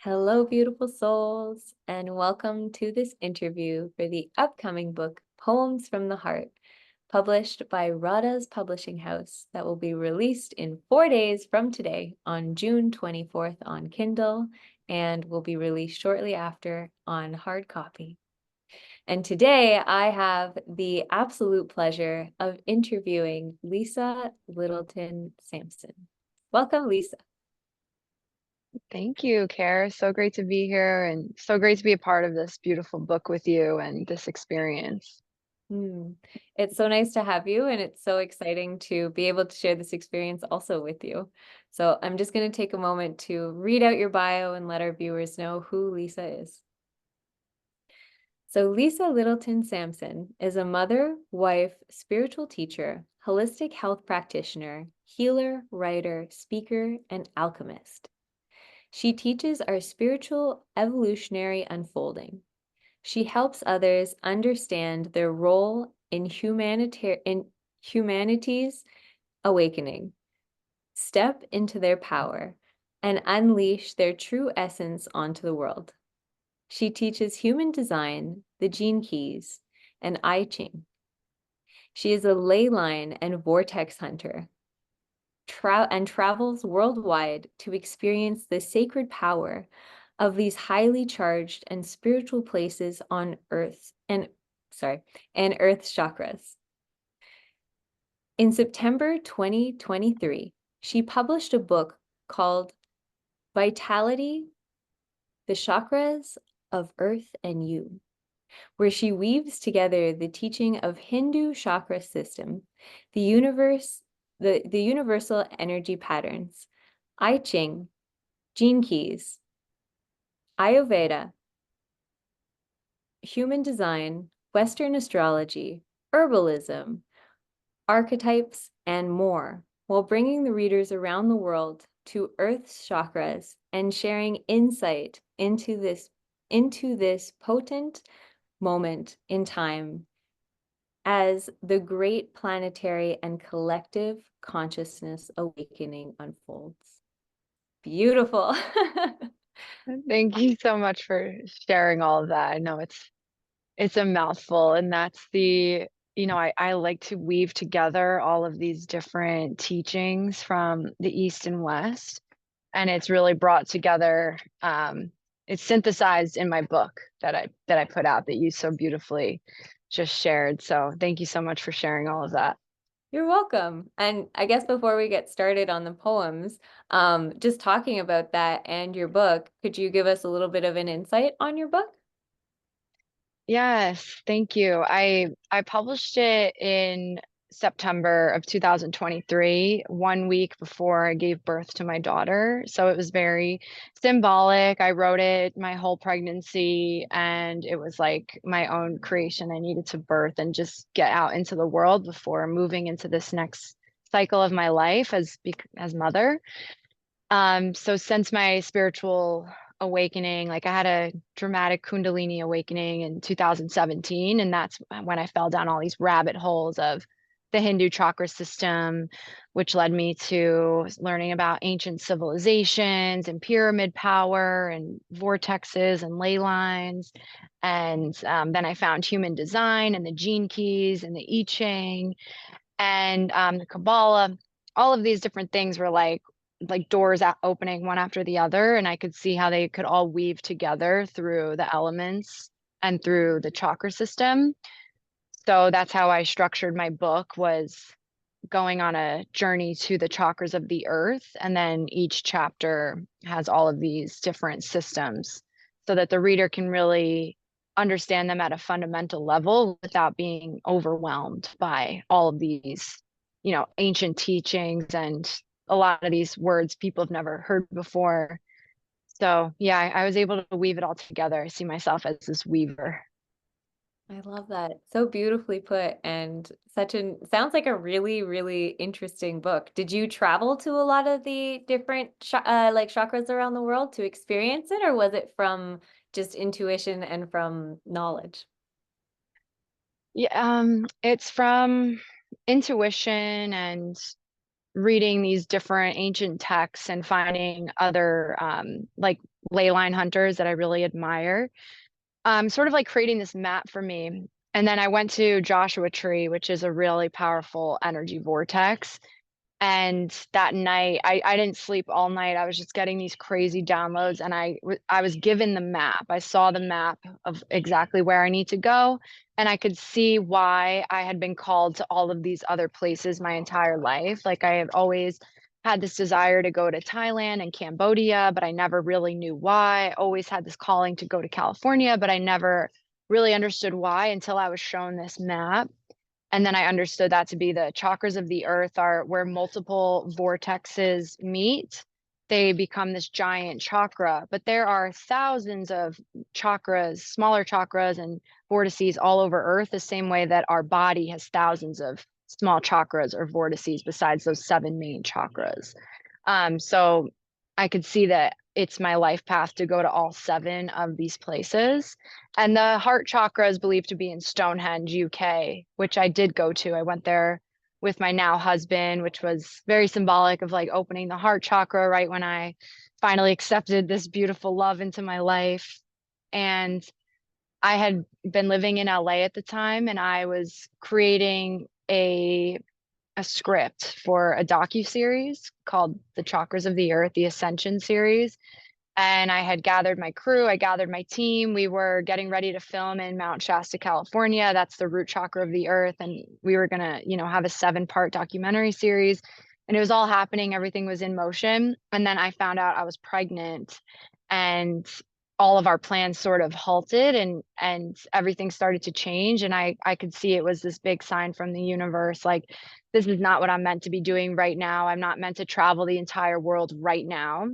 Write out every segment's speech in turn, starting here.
Hello, beautiful souls, and welcome to this interview for the upcoming book, Poems from the Heart, published by Radhaa's publishing house that will be released in 4 days from today on June 24th on Kindle and will be released shortly after on hard copy. And today I have the absolute pleasure of interviewing Lisa Littleton Samson. Welcome, Lisa. Thank you, Care. So great to be here and so great to be a part of this beautiful book with you and this experience. It's so nice to have you, and it's so exciting to be able to share this experience also with you. So I'm just going to take a moment to read out your bio and let our viewers know who Lisa is. So Lisa Littleton Samson is a mother, wife, spiritual teacher, holistic health practitioner, healer, writer, speaker, and alchemist. She teaches our spiritual evolutionary unfolding. She helps others understand their role in humanity's awakening, step into their power, and unleash their true essence onto the world. She teaches human design, the gene keys, and I Ching. She is a ley line and vortex hunter, and travels worldwide to experience the sacred power of these highly charged and spiritual places on Earth and Earth's chakras. In September 2023, she published a book called Vitality, the Chakras of Earth and You, where she weaves together the teaching of Hindu chakra system, the universal energy patterns, I Ching, gene keys, Ayurveda, human design, Western astrology, herbalism, archetypes, and more, while bringing the readers around the world to Earth's chakras and sharing insight into this potent moment in time as the great planetary and collective consciousness awakening unfolds. Beautiful. Thank you so much for sharing all of that. I know it's a mouthful, and that's I like to weave together all of these different teachings from the East and West, and it's really brought together. It's synthesized in my book that I put out that you so beautifully just shared. So thank you so much for sharing all of that. You're welcome. And I guess before we get started on the poems, just talking about that and your book, could you give us a little bit of an insight on your book? Yes, thank you. I published it in September of 2023, 1 week before I gave birth to my daughter. So it was very symbolic. I wrote it my whole pregnancy, and it was like my own creation. I needed to birth and just get out into the world before moving into this next cycle of my life as mother. So since my spiritual awakening, like I had a dramatic Kundalini awakening in 2017, and that's when I fell down all these rabbit holes of the Hindu chakra system, which led me to learning about ancient civilizations and pyramid power and vortexes and ley lines. And then I found human design and the gene keys and the I Ching and the Kabbalah. All of these different things were like doors opening one after the other, and I could see how they could all weave together through the elements and through the chakra system. So that's how I structured my book, was going on a journey to the chakras of the earth, and then each chapter has all of these different systems so that the reader can really understand them at a fundamental level without being overwhelmed by all of these, ancient teachings and a lot of these words people have never heard before. So yeah, I was able to weave it all together. I see myself as this weaver. I love that. So beautifully put, and sounds like a really, really interesting book. Did you travel to a lot of the different like chakras around the world to experience it, or was it from just intuition and from knowledge? Yeah, it's from intuition and reading these different ancient texts and finding other like ley line hunters that I really admire, sort of like creating this map for me. And then I went to Joshua Tree, which is a really powerful energy vortex. And that night, I didn't sleep all night. I was just getting these crazy downloads, and I was given the map. I saw the map of exactly where I need to go, and I could see why I had been called to all of these other places my entire life. Like I had always had this desire to go to Thailand and Cambodia, but I never really knew why. I always had this calling to go to California, but I never really understood why until I was shown this map. And then I understood that to be the chakras of the earth are where multiple vortexes meet. They become this giant chakra, but there are thousands of chakras, smaller chakras and vortices all over earth, the same way that our body has thousands of small chakras or vortices besides those seven main chakras. So I could see that it's my life path to go to all seven of these places. And the heart chakra is believed to be in Stonehenge, UK, which I did go to. I went there with my now husband, which was very symbolic of like opening the heart chakra right when I finally accepted this beautiful love into my life. And I had been living in LA at the time, and I was creating a script for a docu-series called The Chakras of the Earth, the Ascension series. And I had gathered my crew, I gathered my team. We were getting ready to film in Mount Shasta, California. That's the root chakra of the earth. And we were going to, have a 7-part documentary series. And it was all happening. Everything was in motion. And then I found out I was pregnant, and all of our plans sort of halted, and everything started to change. And I could see it was this big sign from the universe, like, this is not what I'm meant to be doing right now. I'm not meant to travel the entire world right now.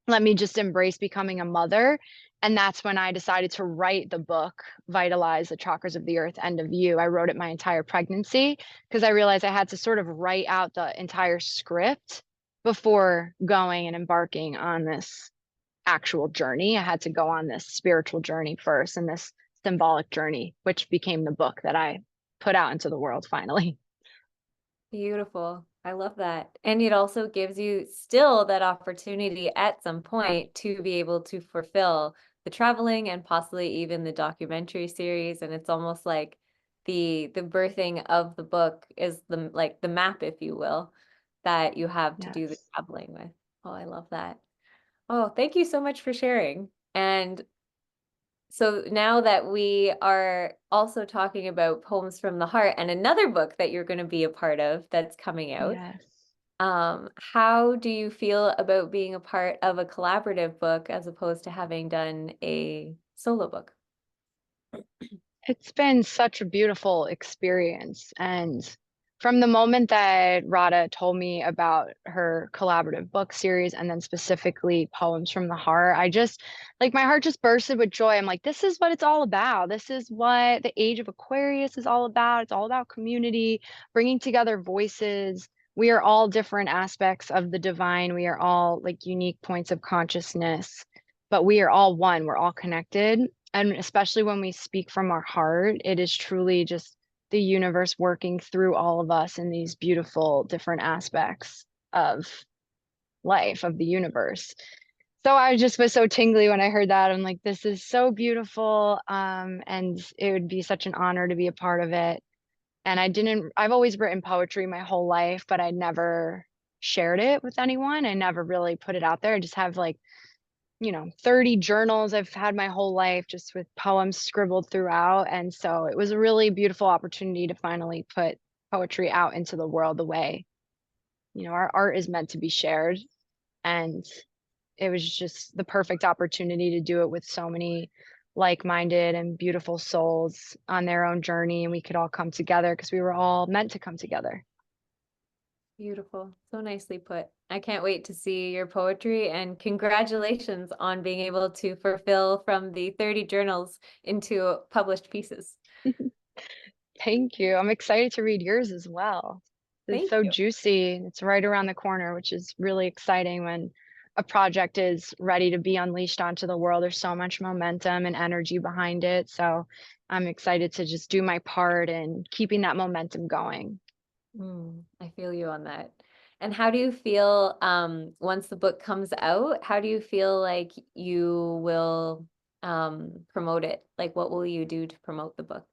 Let me just embrace becoming a mother. And that's when I decided to write the book, Vitalize the Chakras of the Earth, End of You. I wrote it my entire pregnancy because I realized I had to sort of write out the entire script before going and embarking on this actual journey. I had to go on this spiritual journey first and this symbolic journey, which became the book that I put out into the world finally. Beautiful. I love that. And it also gives you still that opportunity at some point to be able to fulfill the traveling and possibly even the documentary series. And it's almost like the birthing of the book is the map, if you will, that you have to do the Yes. traveling with. Oh, I love that. Oh, thank you so much for sharing. And so now that we are also talking about Poems from the Heart and another book that you're going to be a part of that's coming out, Yes. how do you feel about being a part of a collaborative book as opposed to having done a solo book? It's been such a beautiful experience. And from the moment that Radhaa told me about her collaborative book series and then specifically Poems from the Heart, I just like my heart just bursted with joy. I'm like, this is what it's all about. This is what the age of Aquarius is all about. It's all about community, bringing together voices. We are all different aspects of the divine. We are all like unique points of consciousness, but we are all one. We're all connected. And especially when we speak from our heart, it is truly just the universe working through all of us in these beautiful different aspects of life, of the universe. So I just was so tingly when I heard that. I'm like, this is so beautiful. And it would be such an honor to be a part of it. And I've always written poetry my whole life, but I never shared it with anyone. I never really put it out there. I just have like 30 journals I've had my whole life just with poems scribbled throughout. And so it was a really beautiful opportunity to finally put poetry out into the world the way, our art is meant to be shared. And it was just the perfect opportunity to do it with so many like-minded and beautiful souls on their own journey. And we could all come together because we were all meant to come together. Beautiful. So nicely put. I can't wait to see your poetry, and congratulations on being able to fulfill from the 30 journals into published pieces. Thank you. I'm excited to read yours as well. It's Thank so you. juicy. It's right around the corner, which is really exciting when a project is ready to be unleashed onto the world. There's so much momentum and energy behind it. So I'm excited to just do my part in keeping that momentum going. I feel you on that. And how do you feel once the book comes out? How do you feel like you will promote it? Like, what will you do to promote the book?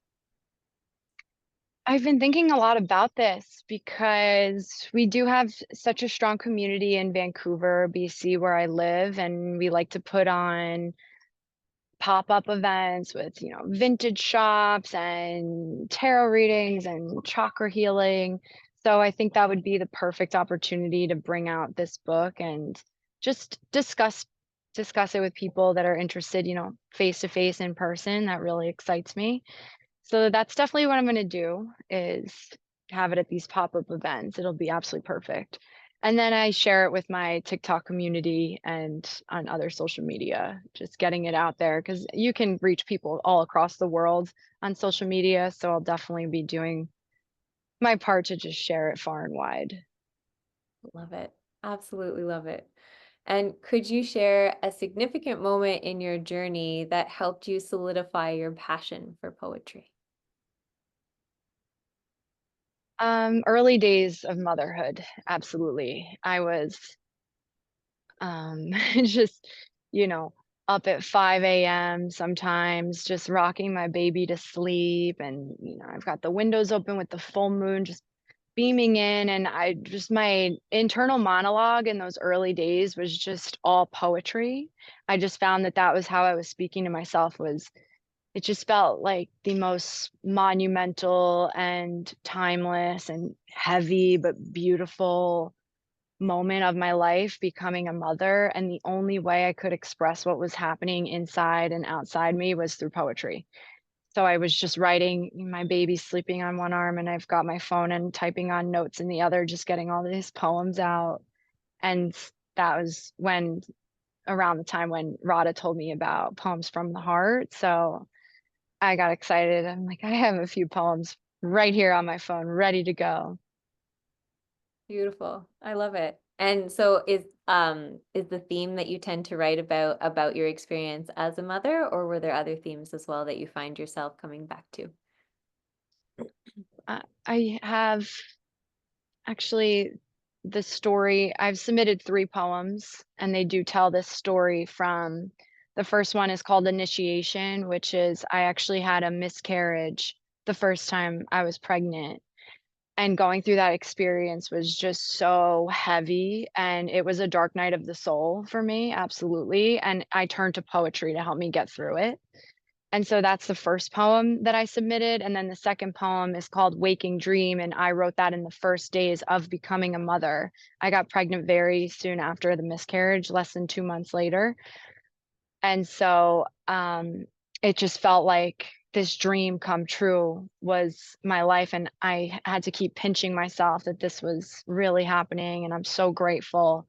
I've been thinking a lot about this because we do have such a strong community in Vancouver, BC, where I live, and we like to put on pop-up events with, vintage shops and tarot readings and chakra healing. So I think that would be the perfect opportunity to bring out this book and just discuss it with people that are interested, face to face in person. That really excites me. So that's definitely what I'm gonna do, is have it at these pop-up events. It'll be absolutely perfect. And then I share it with my TikTok community and on other social media, just getting it out there because you can reach people all across the world on social media. So I'll definitely be doing my part to just share it far and wide. Love it. Absolutely love it. And could you share a significant moment in your journey that helped you solidify your passion for poetry? Early days of motherhood, absolutely. I was just, you know, up at 5 a.m. sometimes, just rocking my baby to sleep. And, I've got the windows open with the full moon just beaming in. And my internal monologue in those early days was just all poetry. I just found that that was how I was speaking to myself. It just felt like the most monumental and timeless and heavy but beautiful moment of my life, becoming a mother, and the only way I could express what was happening inside and outside me was through poetry. So I was just writing, my baby's sleeping on one arm and I've got my phone and typing on notes in the other, just getting all these poems out. And that was when around the time when Radha told me about Poems from the Heart. So I got excited. I'm like, I have a few poems right here on my phone ready to go. Beautiful. I love it. And so is the theme that you tend to write about your experience as a mother, or were there other themes as well that you find yourself coming back to? I have actually the story. I've submitted 3 poems, and they do tell this story from the first one is called Initiation, which is I actually had a miscarriage the first time I was pregnant, and going through that experience was just so heavy, and it was a dark night of the soul for me, absolutely, and I turned to poetry to help me get through it. And so that's the first poem that I submitted, and then the second poem is called Waking Dream, and I wrote that in the first days of becoming a mother. I got pregnant very soon after the miscarriage, less than 2 months later, and so, it just felt like this dream come true was my life, and I had to keep pinching myself that this was really happening, and I'm so grateful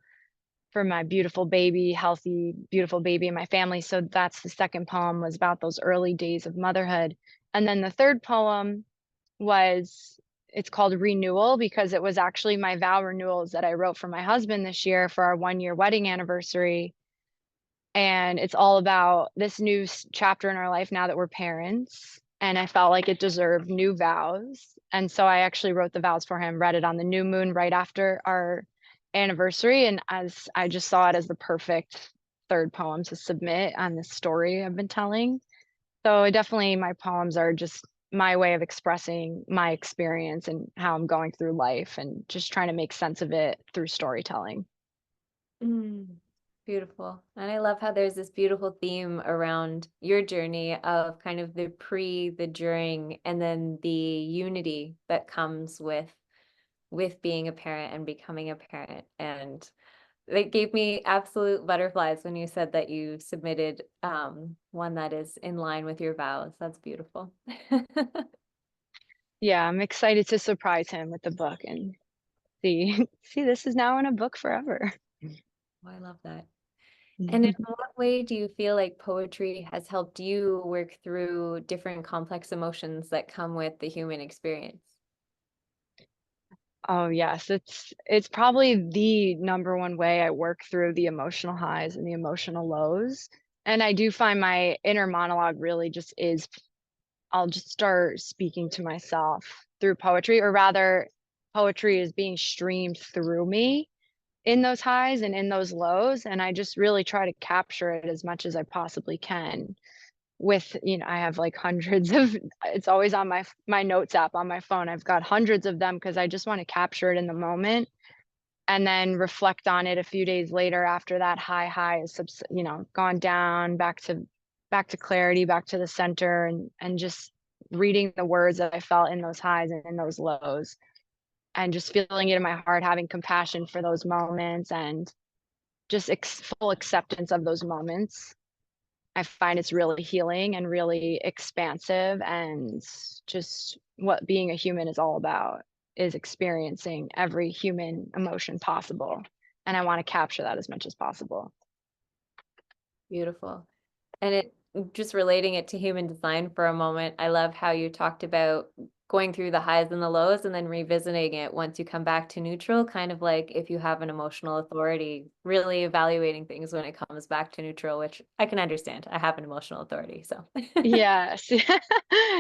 for my beautiful baby, healthy, beautiful baby in my family. So that's the second poem was about those early days of motherhood. And then the third poem was it's called Renewal because it was actually my vow renewals that I wrote for my husband this year for our 1-year wedding anniversary. And it's all about this new chapter in our life now that we're parents. And I felt like it deserved new vows. And so I actually wrote the vows for him, read it on the new moon right after our anniversary. And as I just saw it as the perfect third poem to submit on this story I've been telling. So definitely my poems are just my way of expressing my experience and how I'm going through life and just trying to make sense of it through storytelling. Mm, beautiful. And I love how there's this beautiful theme around your journey of kind of the pre, the during, and then the unity that comes with being a parent and becoming a parent. And it gave me absolute butterflies when you said that you submitted one that is in line with your vows. That's beautiful. Yeah, I'm excited to surprise him with the book and see this is now in a book forever. Oh, I love that. And in what way do you feel like poetry has helped you work through different complex emotions that come with the human experience? Oh, yes, it's probably the number one way I work through the emotional highs and the emotional lows. And I do find my inner monologue really just is I'll just start speaking to myself through poetry, or rather poetry is being streamed through me in those highs and in those lows, and I just really try to capture it as much as I possibly can with, I have like hundreds of it's always on my notes app on my phone. I've got hundreds of them because I just want to capture it in the moment and then reflect on it a few days later after that high is gone down back to clarity, back to the center, and just reading the words that I felt in those highs and in those lows and just feeling it in my heart, having compassion for those moments and just full acceptance of those moments. I find it's really healing and really expansive, and just what being a human is all about is experiencing every human emotion possible. And I want to capture that as much as possible. Beautiful. And it just relating it to human design for a moment, I love how you talked about going through the highs and the lows and then revisiting it once you come back to neutral, kind of like if you have an emotional authority, really evaluating things when it comes back to neutral, which I can understand. I have an emotional authority, so. Yes.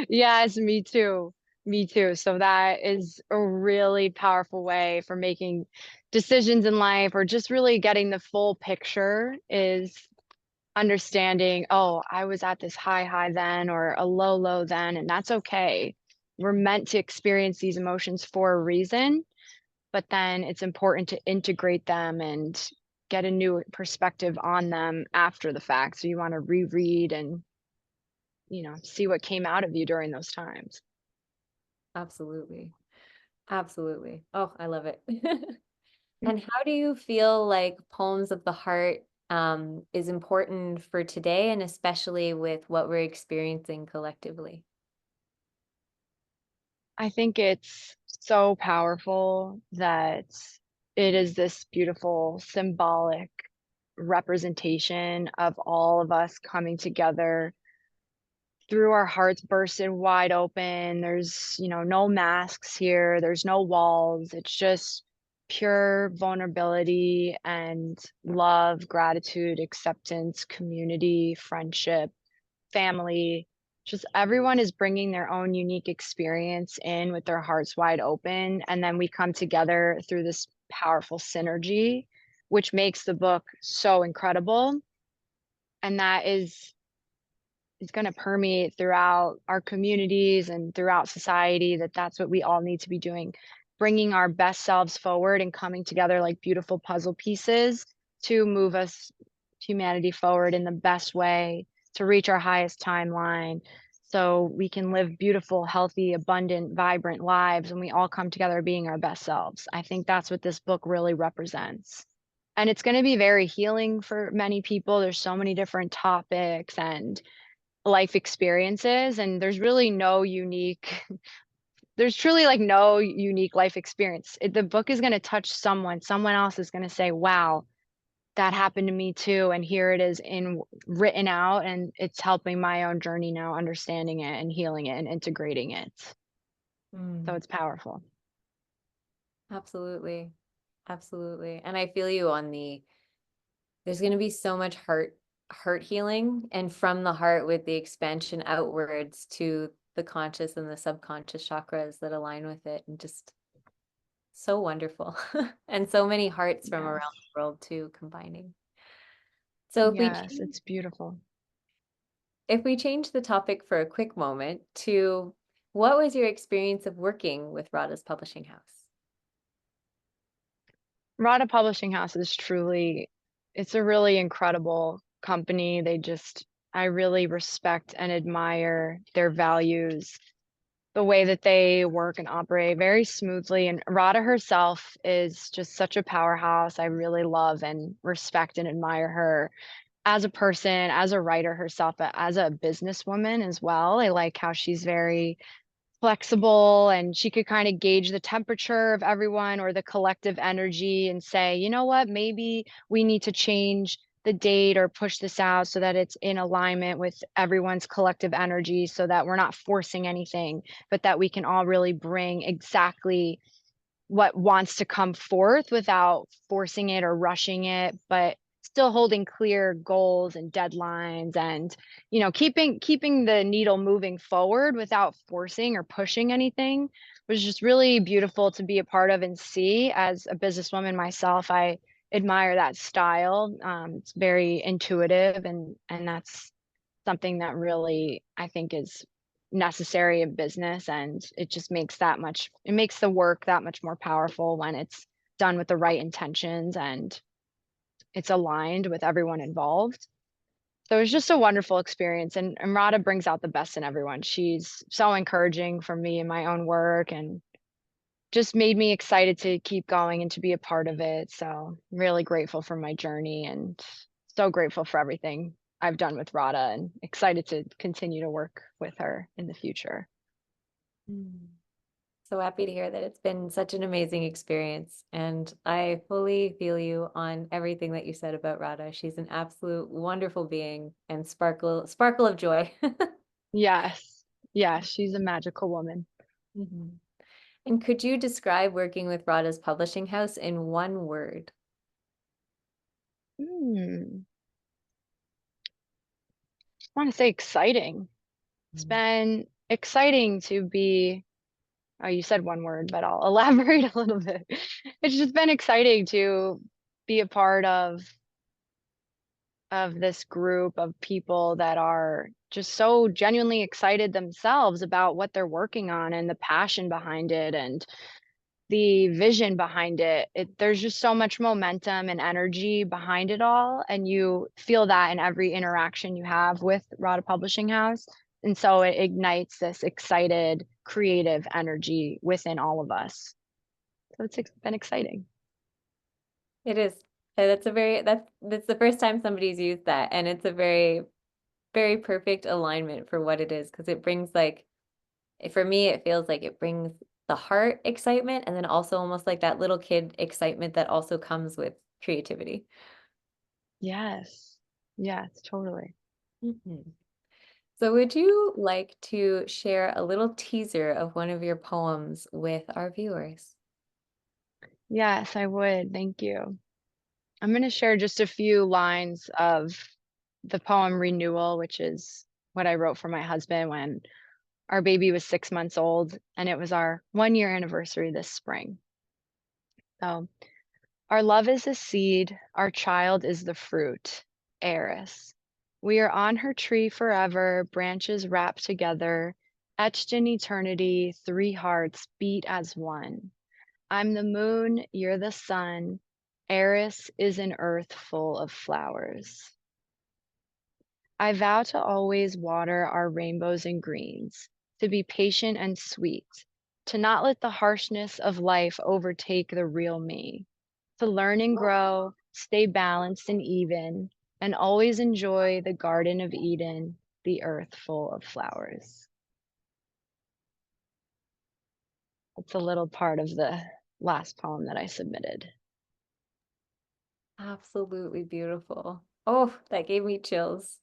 Yes, me too. Me too. So that is a really powerful way for making decisions in life or just really getting the full picture is understanding, oh, I was at this high then or a low then, and that's okay. We're meant to experience these emotions for a reason, but then it's important to integrate them and get a new perspective on them after the fact. So you want to reread and, see what came out of you during those times. Absolutely. Absolutely. Oh, I love it. And how do you feel like Poems of the Heart is important for today, and especially with what we're experiencing collectively? I think it's so powerful that it is this beautiful symbolic representation of all of us coming together through our hearts bursted wide open. There's, no masks here, there's no walls. It's just pure vulnerability and love, gratitude, acceptance, community, friendship, family. Just everyone is bringing their own unique experience in with their hearts wide open. And then we come together through this powerful synergy, which makes the book so incredible. And that is going to permeate throughout our communities and throughout society, that's what we all need to be doing, bringing our best selves forward and coming together like beautiful puzzle pieces to move us humanity forward in the best way to reach our highest timeline so we can live beautiful, healthy, abundant, vibrant lives when we all come together being our best selves. I think that's what this book really represents. And it's going to be very healing for many people. There's so many different topics and life experiences, and there's truly like no unique life experience. The book is going to touch someone else is going to say, wow, that happened to me too, and here it is in written out, and it's helping my own journey now, understanding it and healing it and integrating it. So Mm, it's powerful. absolutely. Absolutely. And I feel you on there's going to be so much heart healing, and from the heart with the expansion outwards to the conscious and the subconscious chakras that align with it, and just so wonderful. And so many hearts from Yes. around the world too combining. So Yes, it's beautiful. if we change the topic for a quick moment to what was your experience of working with Radha's publishing house? Radhaa Publishing House is truly it's a really incredible company. I really respect and admire their values, the way that they work and operate very smoothly. And Radha herself is just such a powerhouse. I really love and respect and admire her as a person, as a writer herself, but as a businesswoman as well. I like how she's very flexible and she could kind of gauge the temperature of everyone or the collective energy and say, you know what, maybe we need to change the date or push this out so that it's in alignment with everyone's collective energy so that we're not forcing anything, but that we can all really bring exactly what wants to come forth without forcing it or rushing it, but still holding clear goals and deadlines, and keeping the needle moving forward without forcing or pushing anything was just really beautiful to be a part of and see. As a businesswoman myself, I admire that style. It's very intuitive, and that's something that really I think is necessary in business, and it makes the work that much more powerful when it's done with the right intentions and it's aligned with everyone involved. So it was just a wonderful experience, and Radha brings out the best in everyone. She's so encouraging for me in my own work, and just made me excited to keep going and to be a part of it. So I'm really grateful for my journey, and so grateful for everything I've done with Radha, and excited to continue to work with her in the future. Mm. So happy to hear that it's been such an amazing experience. And I fully feel you on everything that you said about Radha. She's an absolute wonderful being and sparkle of joy. Yes. Yes, she's a magical woman. Mhm. And could you describe working with Radha's publishing house in one word? Hmm. I want to say exciting. It's Mm. been exciting to be. Oh, you said one word, but I'll elaborate a little bit. It's just been exciting to be a part of this group of people that are just so genuinely excited themselves about what they're working on, and the passion behind it, and the vision behind it. There's just so much momentum and energy behind it all, and you feel that in every interaction you have with Radha Publishing House. And so it ignites this excited, creative energy within all of us. So been exciting. It is. That's the first time somebody's used that, and it's a very perfect alignment for what it is because it brings like for me it feels like it brings the heart excitement and then also almost like that little kid excitement that also comes with creativity. Yes. Yes, totally. Mhm. So would you like to share a little teaser of one of your poems with our viewers? Yes, I would. Thank you. I'm going to share just a few lines of the poem Renewal, which is what I wrote for my husband when our baby was 6 months old, and it was our 1 year anniversary this spring. So, our love is a seed, our child is the fruit, heiress. We are on her tree forever, branches wrapped together, etched in eternity, three hearts beat as one. I'm the moon, you're the sun. Eris is an earth full of flowers. I vow to always water our rainbows and greens, to be patient and sweet, to not let the harshness of life overtake the real me, to learn and grow, stay balanced and even, and always enjoy the Garden of Eden, the earth full of flowers. That's a little part of the last poem that I submitted. Absolutely beautiful. Oh, that gave me chills.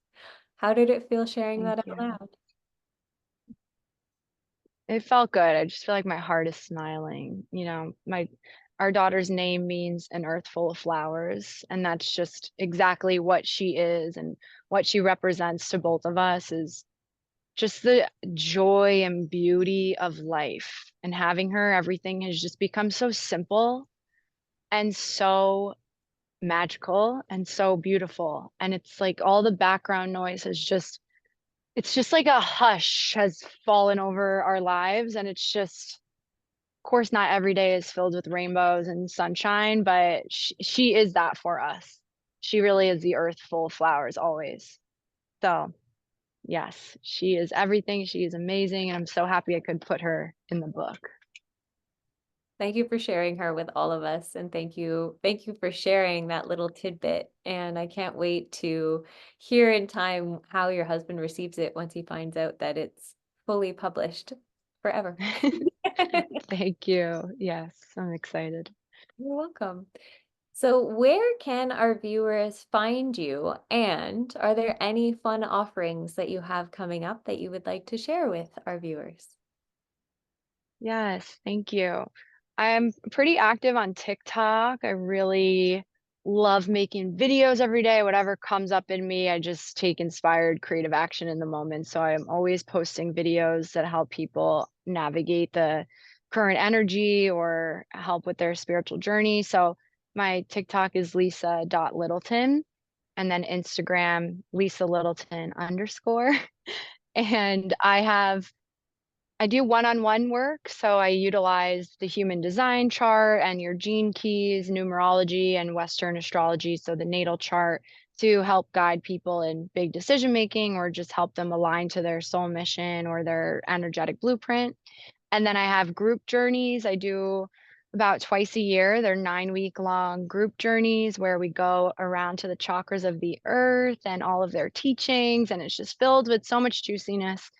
How did it feel sharing Thank that out you. loud? It felt good. I just feel like my heart is smiling. My our daughter's name means an earth full of flowers, and that's just exactly what she is, and what she represents to both of us is just the joy and beauty of life. And having her, everything has just become so simple and so magical and so beautiful. And it's like all the background noise has just it's just like a hush has fallen over our lives, and it's just, of course, not every day is filled with rainbows and sunshine, but she is that for us. She really is the earth full of flowers always. So, yes, she is everything. She is amazing, and I'm so happy I could put her in the book. Thank you for sharing her with all of us, and thank you for sharing that little tidbit. And I can't wait to hear in time how your husband receives it once he finds out that it's fully published forever. Thank you. Yes, I'm excited. You're welcome. So, where can our viewers find you? And are there any fun offerings that you have coming up that you would like to share with our viewers? Yes, thank you. I'm pretty active on TikTok. I really love making videos every day. Whatever comes up in me, I just take inspired creative action in the moment. So I'm always posting videos that help people navigate the current energy or help with their spiritual journey. So my TikTok is Lisa.Littleton, and then Instagram, Lisa Littleton underscore. And I do one-on-one work, so I utilize the human design chart and your gene keys, numerology, and Western astrology, so the natal chart, to help guide people in big decision making or just help them align to their soul mission or their energetic blueprint. And then I have group journeys. I do about twice a year. They're 9-week long group journeys where we go around to the chakras of the earth and all of their teachings, and it's just filled with so much juiciness.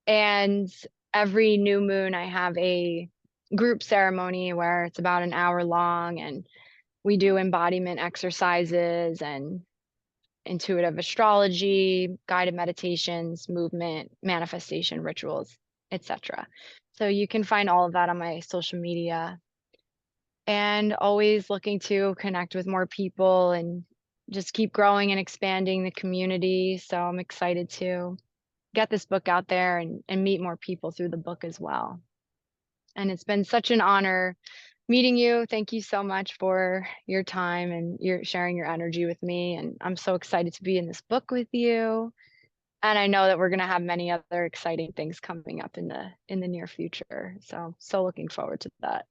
And every new moon, I have a group ceremony where it's about an hour long, and we do embodiment exercises and intuitive astrology, guided meditations, movement, manifestation rituals, etc. So you can find all of that on my social media, and always looking to connect with more people and just keep growing and expanding the community. So I'm excited to get this book out there and meet more people through the book as well. And it's been such an honor meeting you. Thank you so much for your time and your sharing your energy with me. And I'm so excited to be in this book with you. And I know that we're going to have many other exciting things coming up in the near future. So looking forward to that.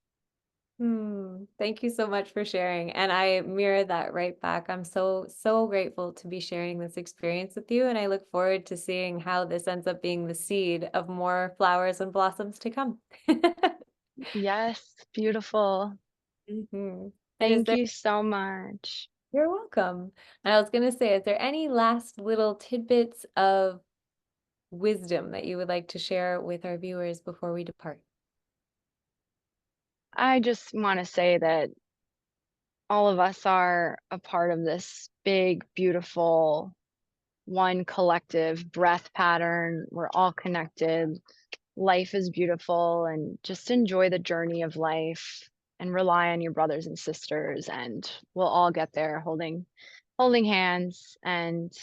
Thank you so much for sharing. And I mirror that right back. I'm so, so grateful to be sharing this experience with you. And I look forward to seeing how this ends up being the seed of more flowers and blossoms to come. Yes, beautiful. Mhm. And is Thank there, you so much. you're welcome. And I was going to say, is there any last little tidbits of wisdom that you would like to share with our viewers before we depart? I just want to say that all of us are a part of this big, beautiful, one collective breath pattern. We're all connected. Life is beautiful, and just enjoy the journey of life and rely on your brothers and sisters, and we'll all get there holding hands, and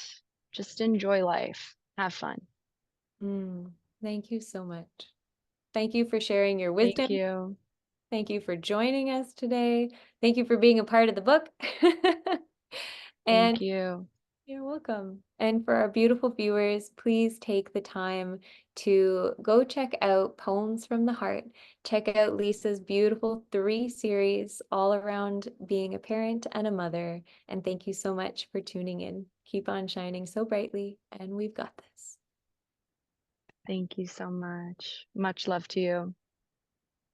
just enjoy life. Have fun. Mm, thank you so much. Thank you for sharing your Thank wisdom. you. Thank you for joining us today. Thank you for being a part of the book. Thank And you. you're welcome. And for our beautiful viewers, please take the time to go check out Poems from the Heart. Check out Lisa's beautiful 3 series all around being a parent and a mother. And thank you so much for tuning in. Keep on shining so brightly, and we've got this. Thank you so much. Much love to you.